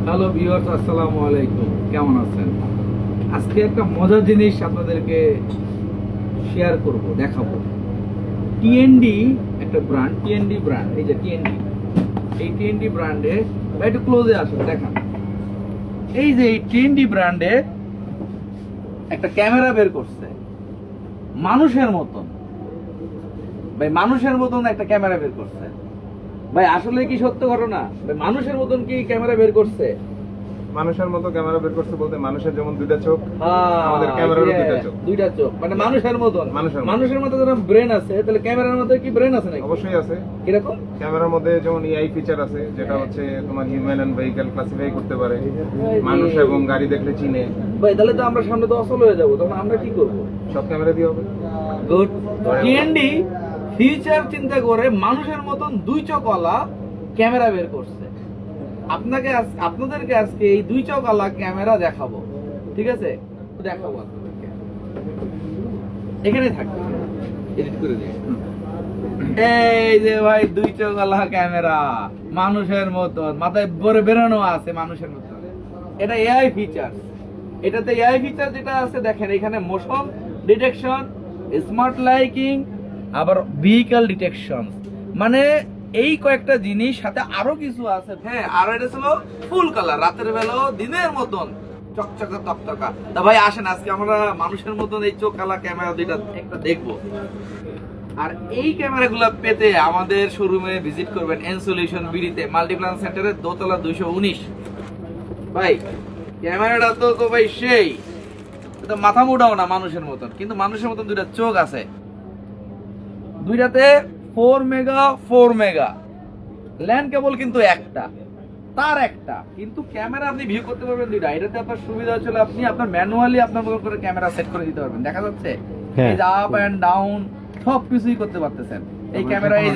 Hello viewers, আসসালামু আলাইকুম। কেমন আছেন? আজকে একটা মজার জিনিস আপনাদেরকে শেয়ার করব, দেখাবো। টিএনডি একটা ব্র্যান্ড, টিএনডি ব্র্যান্ড, এই যে টিএনডি, এই টিএনডি ব্র্যান্ডে একটু ক্লোজে আসুন, দেখান। এই যে এই টিএনডি ব্র্যান্ডে একটা ক্যামেরা বের করছে মানুষের মতন। ভাই মানুষের মতন একটা ক্যামেরা বের করছে। ভাই আসলে কি সত্য ঘটনা? ভাই মানুষের মতন কি ক্যামেরা বের করছে? মানুষের মতো ক্যামেরা বের করছে বলতে মানুষের যেমন দুইটা চোখ, আমাদের ক্যামেরারও দুইটা চোখ, মানে মানুষের মতন। মানুষের মতো যেরকম ব্রেন আছে, তাহলে ক্যামেরার মধ্যে কি ব্রেন আছে নাকি? অবশ্যই আছে। কিরকম? ক্যামেরার মধ্যে যেমন এআই ফিচার আছে, যেটা হচ্ছে তোমার হিউম্যান এন্ড ভেহিকল ক্লাসিফাই করতে পারে, মানুষ এবং গাড়ি দেখলে চিনে। ভাই তাহলে তো আমরা সামনে তো অচল হয়ে যাবো, তখন আমরা কি করব? সব ক্যামেরা দিয়ে হবে। গুড। টিএনডি ফিউচার চিন্তা করে মানুষের মতন দুই চোখওয়ালা ক্যামেরা বের করছে। আপনাদেরকে আজকে এই দুই চোখওয়ালা ক্যামেরা দেখাবো, ঠিক আছে? দেখাবো আপনাদেরকে, এখানে থাকবে, এডিট করে দিই। এই যে ভাই দুই চোখওয়ালা ক্যামেরা, মানুষের মতন, মাথায় বড় বেরানো আছে মানুষের মতন। এটা এআই ফিচার। এটাতে এআই ফিচার যেটা আছে দেখেন, এখানে মোশন ডিটেকশন, স্মার্ট লাইটিং, আবার ভেহিকল ডিটেকশন, মানে এই কয়েকটা জিনিস, সাথে আরো কিছু আছে। হ্যাঁ, আর এটা ছিল ফুল কালার, রাতের বেলা দিনের মতন চকচকা তকতকা। তা ভাই আসেন আজকে আমরা মানুষের মতন এই চোখ কালা ক্যামেরা দুইটা একটা দেখবো। আর এই ক্যামেরাগুলো পেতে আমাদের শোরুমে ভিজিট করবেন এনসোলিউশন বিডিতে, মাল্টিপ্লান সেন্টারের দোতলা 219। ভাই ক্যামেরাটা তো ভাই সেই, এটা মাথা মোটাও না মানুষের মতন, কিন্তু মানুষের মতন দুইটা চোখ আছে। দুইটাতে 4 মেগা ল্যান্ড কেবল কিন্তু একটা, তার একটা, কিন্তু ক্যামেরা আপনি ভিউ করতে পারবেন দুইটা। এটাতে আপনার সুবিধা হচ্ছে আপনি আপনার ম্যানুয়ালি আপনার মতো করে ক্যামেরা সেট করে দিতে পারবেন। দেখা যাচ্ছে এই যে আপ এন্ড ডাউন সব কিছুই করতে পারতেছেন এই ক্যামেরা। এই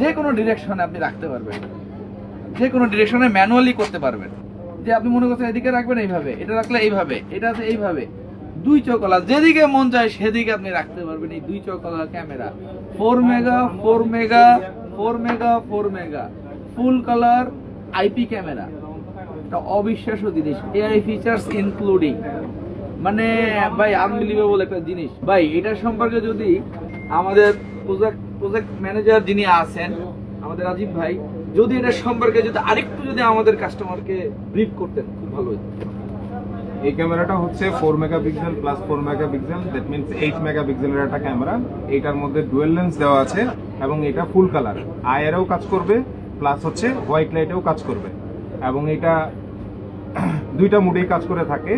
যে কোনো ডিরেকশনে আপনি রাখতে পারবেন, যে কোনো ডিরেকশনে ম্যানুয়ালি করতে পারবেন। যে আপনি মনে করছেন এদিকে রাখবেন এইভাবে, এটা রাখলে এইভাবে, এটা আছে এইভাবে। দুই চোখওয়ালা, যেদিকে মন চায় সেদিকে আপনি রাখতে পারবেন এই দুই চোখওয়ালা camera. 4 mega full colour IP camera, এটা অবিশ্বাস্য জিনিস। এআই ফিচার্স ইনক্লুডিং, মানে ভাই আনবিলিভেবল একটা জিনিস। ভাই এটার সম্পর্কে যদি আমাদের প্রজেক্ট ম্যানেজার যিনি আছেন আমাদের রাজীব ভাই, যদি এটার সম্পর্কে যদি আরেকটু যদি আমাদের কাস্টমারকে ব্রিফ করতেন খুব ভালো হতো। এই ক্যামেরাটা হচ্ছে 4 megapixel plus 4 megapixel, that means 8 মেগাপিক্সেলের একটা ক্যামেরা। এটার মধ্যে ডুয়েল লেন্স দেওয়া আছে এবং এটা ফুল কালার, আইআরেও কাজ করবে প্লাস হচ্ছে হোয়াইট লাইটেও কাজ করবে। এবং এটা দুইটা মুডেই কাজ করে থাকে,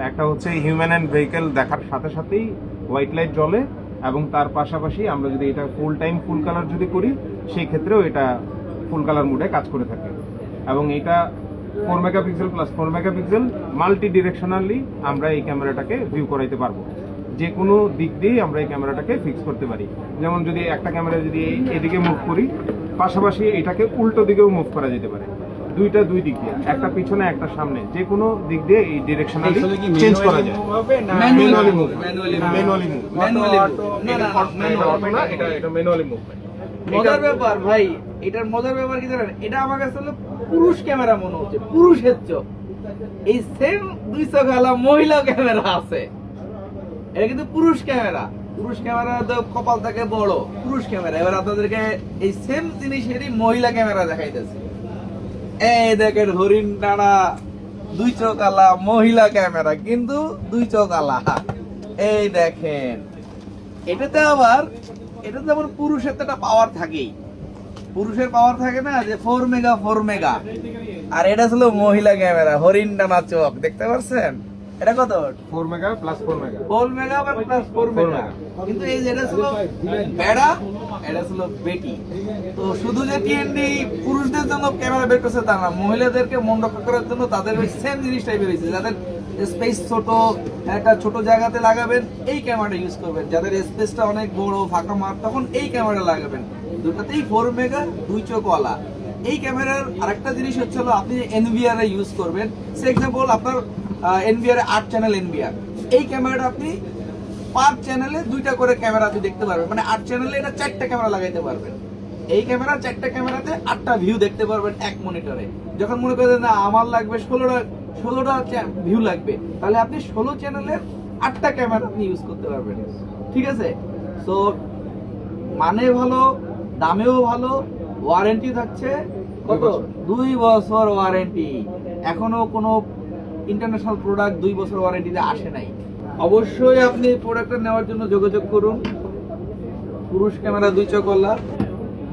একটা হচ্ছে হিউম্যান অ্যান্ড ভেহিকেল দেখার সাথে সাথেই হোয়াইট লাইট জ্বলে, এবং তার পাশাপাশি আমরা যদি এটা ফুল টাইম ফুল কালার যদি করি সেই ক্ষেত্রেও এটা ফুল কালার মুডে কাজ করে থাকে। এবং এটা 4 মেগাপিক্সেল প্লাস 4 মেগাপিক্সেল মাল্টি ডিরেকশনালি আমরা এই ক্যামেরাটাকে ভিউ করাইতে পারবো। যে কোনো দিক দিয়েই আমরা এই ক্যামেরাটাকে ফিক্স করতে পারি। যেমন যদি একটা ক্যামেরা যদি এদিকে মুভ করি, পাশাপাশি এটাকে উল্টো দিকেও মুভ করা যেতে পারে। দুইটা দুই দিক দিয়ে, একটা পিছনে একটা সামনে, যে কোনো দিক দিয়ে এই ডিরেকশনালি চেঞ্জ করা যায়। ম্যানুয়ালি মুভ, এটা ম্যানুয়ালি মুভমেন্ট। মজার ব্যাপার ভাই, এটার মজার ব্যাপার কি জানেন? এটা আমার কাছে হলো পুরুষ ক্যামেরা মনে হচ্ছে, পুরুষের চোখ। এই সেম দুই চোখওয়ালা মহিলা ক্যামেরা আছে, এটা কিন্তু পুরুষ ক্যামেরা। পুরুষ ক্যামেরা তো কপাল থাকে বড়, পুরুষ ক্যামেরা। এবার আপনাদেরকে এই সেম জিনিসেরই মহিলা ক্যামেরা দেখাইতেছে। এই দেখেন হরিণ টানা দুই চোখওয়ালা মহিলা ক্যামেরা, কিন্তু দুই চোখওয়ালা। এই দেখেন এটাতে আবার পুরুষের তো একটা পাওয়ার থাকেই, পুরুষের পাওয়ার থাকে না যে 4 মেগা, আর এটা ছিল মহিলা ক্যামেরা, হরিণ টানা চোখ। দেখতে পাচ্ছেন এটা কত? 4 mega plus 4 mega, 4 mega plus 4 mega. কিন্তু এই যে এটা ছিল বেড়া, এটা ছিল বেটি। তো শুধু যে টিএনডি পুরুষদের জন্য ক্যামেরা বের করছে তা না, মহিলাদেরকে মন রক্ষা করার জন্য তাদের ওই সেম জিনিসটাই বেরিয়েছে। যাদের স্পেস ছোট, একটা ছোট জায়গাতে লাগাবেন এই ক্যামেরাটা ইউজ করবেন। যাদের স্পেসটা অনেক বড়, ফাঁকা মাঠ, তখন এই ক্যামেরা লাগাবেন। দুটাতেই 4 মেগা, দুই চোখওয়ালা। এই ক্যামেরার আরেকটা জিনিস হচ্ছে আপনি এনভিআর এ ইউজ করবেন। সে এক্সাম্পল আপনার এনভিআর 8 চ্যানেল এনভিআর, এই ক্যামেরাটা আপনি পার চ্যানেলে দুইটা করে ক্যামেরা আপনি দেখতে পারবেন, মানে 8 চ্যানেলে এটা 4টা ক্যামেরা লাগাইতে পারবেন। এই ক্যামেরা 4টা ক্যামেরাতে 8টা ভিউ দেখতে পারবেন এক মনিটরে। যখন মনে করেন না আমার লাগবে 16টা ভিউ লাগবে, তাহলে আপনি 16 চ্যানেলের 8টা ক্যামেরা আপনি ইউজ করতে পারবেন। ঠিক আছে, সো মানে ভালো, দামেও ভালো, ওয়ারেন্টি থাকছে কত? 2 বছর ওয়ারেন্টি। এখনো কোনো ইন্টারন্যাশনাল প্রোডাক্ট 2 বছর ওয়ারেন্টিতে আসে নাই। অবশ্যই আপনি প্রোডাক্টটা নেওয়ার জন্য যোগাযোগ করুন। পুরুষ ক্যামেরা 2 চকওয়ালা,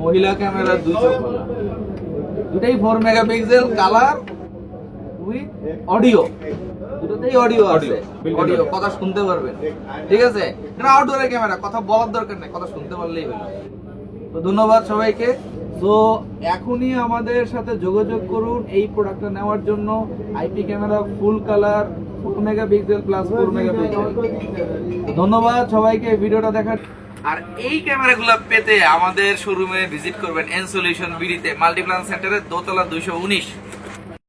মহিলা ক্যামেরা 2 চকওয়ালা, দুটাই 4 মেগাপিক্সেল, কালার উইথ অডিও, দুটোতেই অডিও আছে, অডিও কথা শুনতে পারবেন। ঠিক আছে, এটা আউটডোরের ক্যামেরা, কথা বলার দরকার নেই, কথা শুনতে পারলেই হলো। তো ধন্যবাদ সবাইকে। তো এখনই আমাদের সাথে যোগাযোগ করুন এই প্রোডাক্টটা নেওয়ার জন্য। IP camera full colour, 4 megapixel plus 4 megapixel. ধন্যবাদ সবাইকে ভিডিওটা দেখার। আর এই ক্যামেরাগুলো পেতে আমাদের শোরুমে ভিজিট করবেন এন সলিউশন বিডিতে, মাল্টিপ্লান সেন্টারের দোতলা 219।